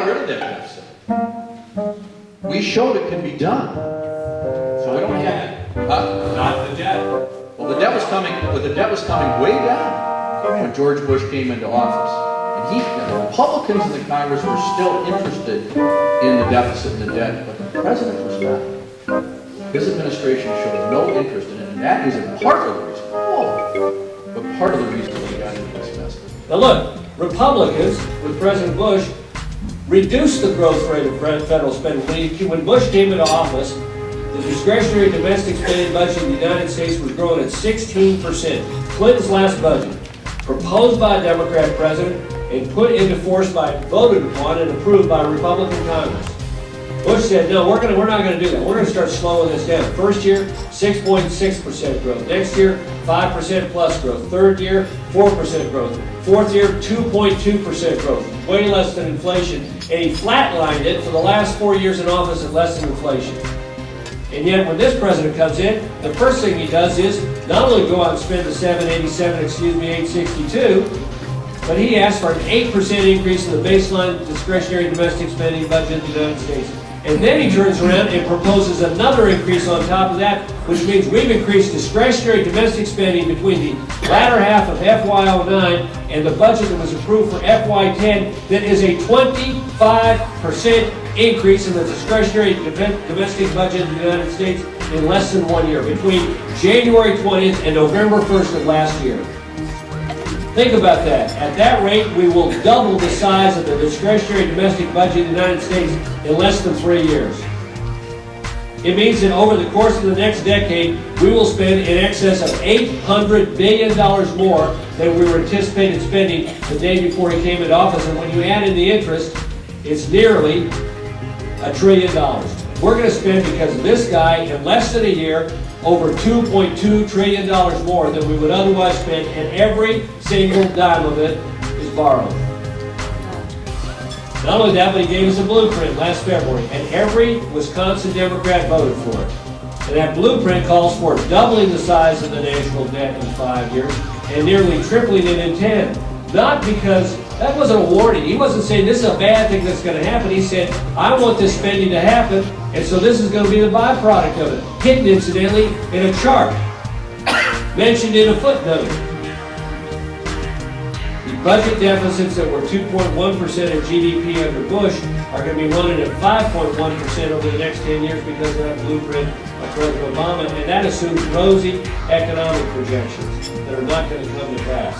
got rid of that deficit. We showed it can be done. So we don't have, Not the debt. well, the debt was coming way down when George Bush came into office. And the Republicans in the Congress were still interested in the deficit and the debt, but the president was not. His administration showed no interest in it, and that is part of the reason. But part of the reason we got into this mess. Now look, Republicans, with President Bush, reduced the growth rate of federal spending. When Bush came into office, the discretionary domestic spending budget in the United States was growing at 16%. Clinton's last budget, proposed by a Democrat president and put into force voted upon and approved by a Republican Congress. Bush said, no, we're not going to do that. We're going to start slowing this down. First year, 6.6% growth. Next year, 5% plus growth. Third year, 4% growth. Fourth year, 2.2% growth. Way less than inflation. And he flatlined it for the last 4 years in office at less than inflation. And yet, when this president comes in, the first thing he does is not only go out and spend the 862, but he asked for an 8% increase in the baseline discretionary domestic spending budget in the United States. And then he turns around and proposes another increase on top of that, which means we've increased discretionary domestic spending between the latter half of FY09 and the budget that was approved for FY10. That is a 25% increase in the discretionary domestic budget in the United States in less than 1 year, between January 20th and November 1st of last year. Think about that. At that rate, we will double the size of the discretionary domestic budget in the United States in less than 3 years. It means that over the course of the next decade, we will spend in excess of $800 billion more than we were anticipated spending the day before he came into office. And when you add in the interest, it's nearly $1 trillion. We're going to spend, because of this guy, in less than a year, over $2.2 trillion more than we would otherwise spend, and every single dime of it is borrowed. Not only that, but he gave us a blueprint last February, and every Wisconsin Democrat voted for it. And that blueprint calls for doubling the size of the national debt in 5 years and nearly tripling it in 10. Not because that wasn't a warning. He wasn't saying this is a bad thing that's going to happen. He said, I want this spending to happen, and so this is going to be the byproduct of it. Hidden, incidentally, in a chart, mentioned in a footnote. The budget deficits that were 2.1% of GDP under Bush are going to be running at 5.1% over the next 10 years because of that blueprint of President Obama, and that assumes rosy economic projections that are not going to come to pass.